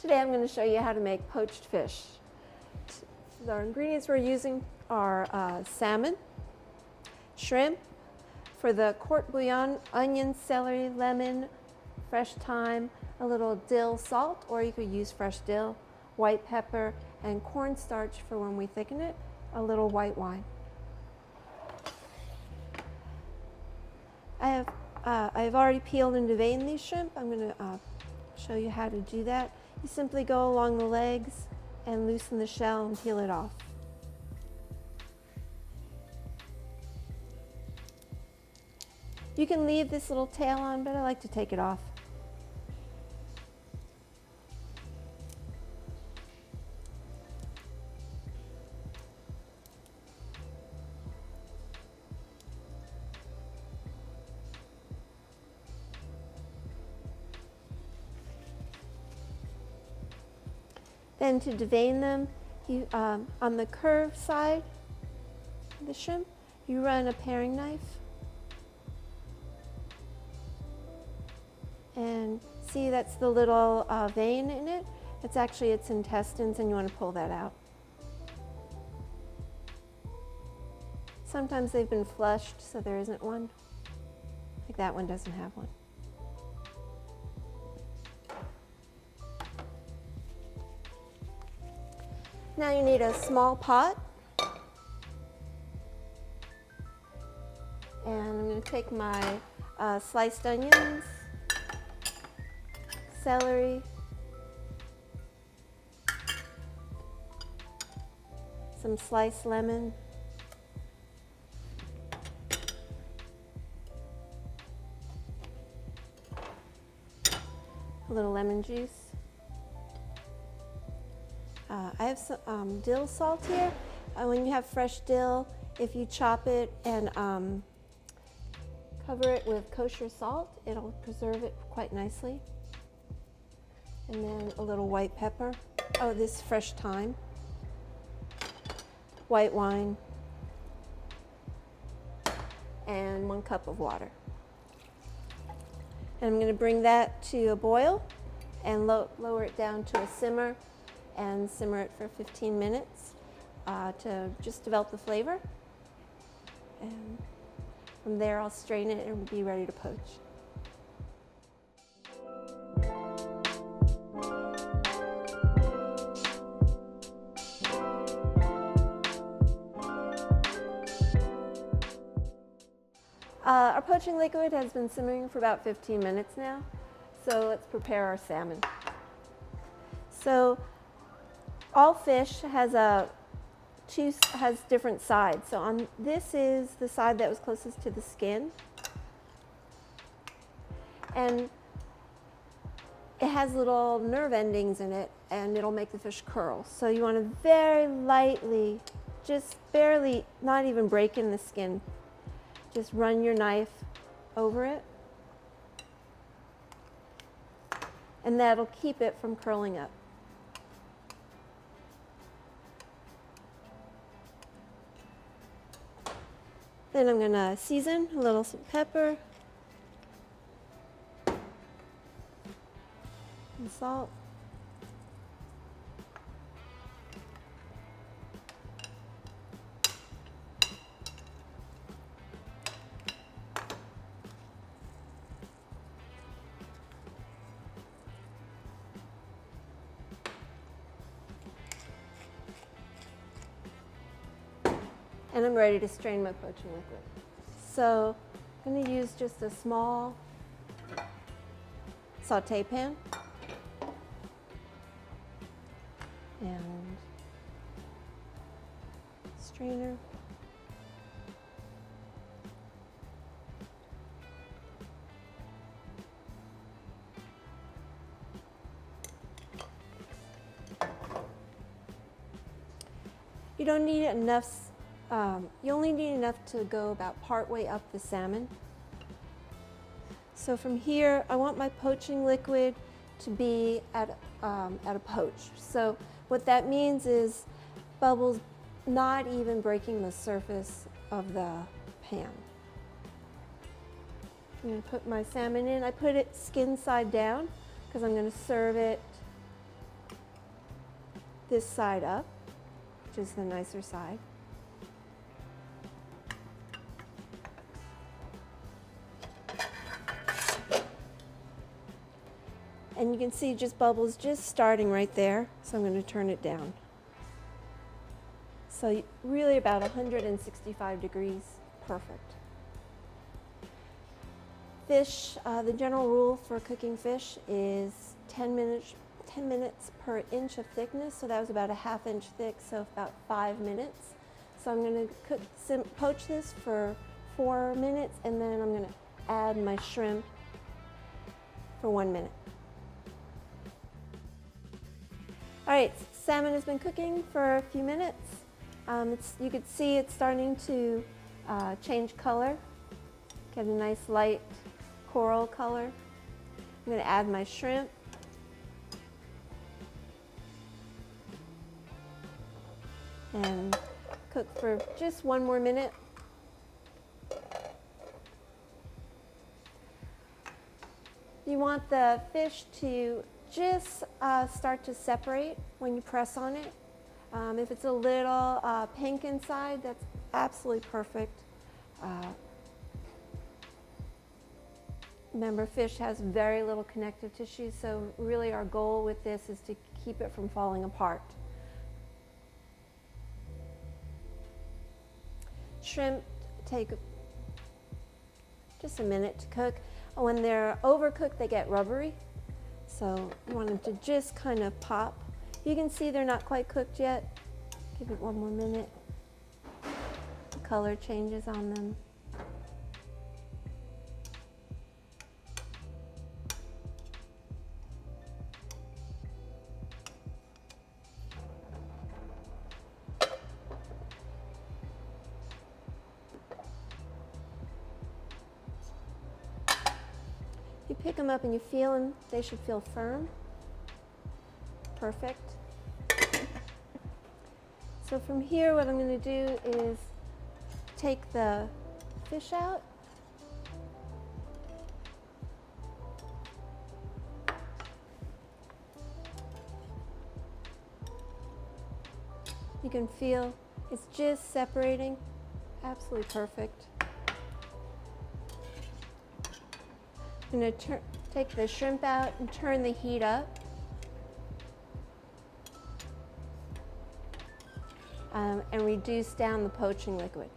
Today I'm going to show you how to make poached fish. The ingredients we're using are salmon, shrimp, for the court bouillon, onion, celery, lemon, fresh thyme, a little dill salt, or you could use fresh dill, white pepper, and cornstarch for when we thicken it, a little white wine. I've already peeled and deveined these shrimp. I'm going to show you how to do that. You simply go along the legs and loosen the shell and peel it off. You can leave this little tail on, but I like to take it off. Then to devein them, you, on the curved side of the shrimp, you run a paring knife. And see, that's the little vein in it. It's actually its intestines, and you want to pull that out. Sometimes they've been flushed, so there isn't one. Like that one doesn't have one. Now you need a small pot, and I'm going to take my sliced onions, celery, some sliced lemon, a little lemon juice. I have some dill salt here. When you have fresh dill, if you chop it and cover it with kosher salt, it'll preserve it quite nicely. And then a little white pepper. Oh, this fresh thyme. White wine. And 1 cup of water. And I'm going to bring that to a boil and lower it down to a simmer and simmer it for 15 minutes to just develop the flavor. And from there I'll strain it and be ready to poach. Our poaching liquid has been simmering for about 15 minutes now, so let's prepare our salmon. So all fish has different sides. So this is the side that was closest to the skin, and it has little nerve endings in it, and it'll make the fish curl. So you want to very lightly, just barely, not even break in the skin, just run your knife over it, and that'll keep it from curling up. Then I'm going to season a little pepper and salt. And I'm ready to strain my poaching liquid. So I'm going to use just a small saute pan and strainer. You don't need enough. You only need enough to go about part way up the salmon. So from here, I want my poaching liquid to be at a poach. So what that means is bubbles not even breaking the surface of the pan. I'm going to put my salmon in. I put it skin side down because I'm going to serve it this side up, which is the nicer side. And you can see just bubbles just starting right there, so I'm going to turn it down. So really about 165 degrees, perfect. Fish, the general rule for cooking fish is 10 minutes per inch of thickness, so that was about a ½ inch thick, so about 5 minutes. So I'm going to poach this for 4 minutes, and then I'm going to add my shrimp for 1 minute. All right, salmon has been cooking for a few minutes. You can see it's starting to change color, get a nice light coral color. I'm going to add my shrimp. And cook for just 1 more minute. You want the fish to just start to separate when you press on it. If it's a little pink inside, that's absolutely perfect. Remember, fish has very little connective tissue, so really our goal with this is to keep it from falling apart. Shrimp take just a minute to cook. When they're overcooked, they get rubbery. So you want them to just kind of pop. You can see they're not quite cooked yet. Give it 1 more minute. The color changes on them. You pick them up and you feel them, they should feel firm. Perfect. So from here, what I'm going to do is take the fish out. You can feel it's just separating. Absolutely perfect. I'm going to take the shrimp out and turn the heat up. And reduce down the poaching liquid.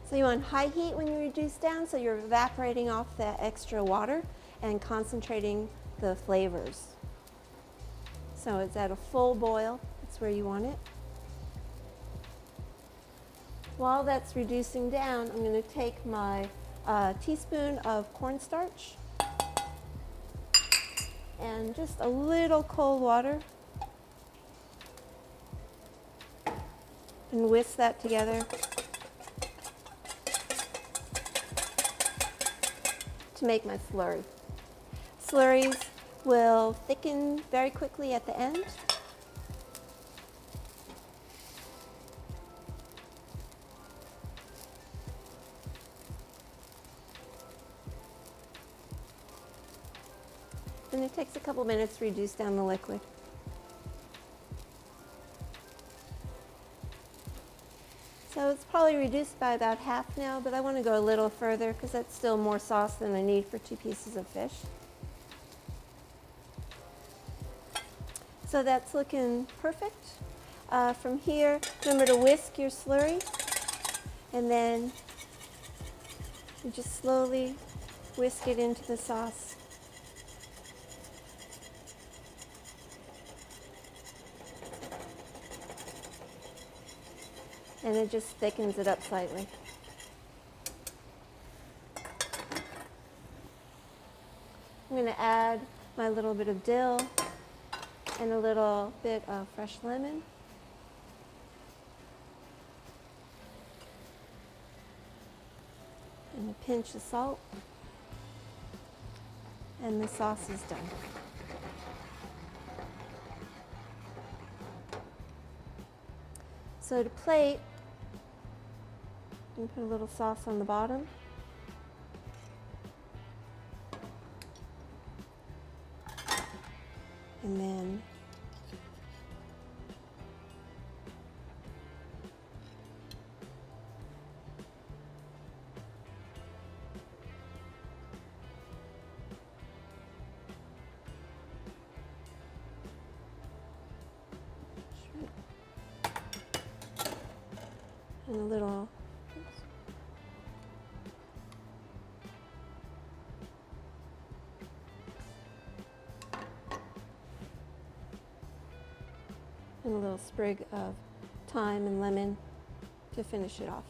So you want high heat when you reduce down, so you're evaporating off the extra water and concentrating the flavors. So it's at a full boil, that's where you want it. While that's reducing down, I'm going to take my teaspoon of cornstarch and just a little cold water and whisk that together to make my slurry. Slurries will thicken very quickly at the end. And it takes a couple minutes to reduce down the liquid. So it's probably reduced by about half now, but I want to go a little further because that's still more sauce than I need for 2 pieces of fish. So that's looking perfect. From here, remember to whisk your slurry, and then you just slowly whisk it into the sauce. And it just thickens it up slightly. I'm going to add my little bit of dill and a little bit of fresh lemon. And a pinch of salt. And the sauce is done. So to plate, you can put a little sauce on the bottom. And then and a little and a little sprig of thyme and lemon to finish it off.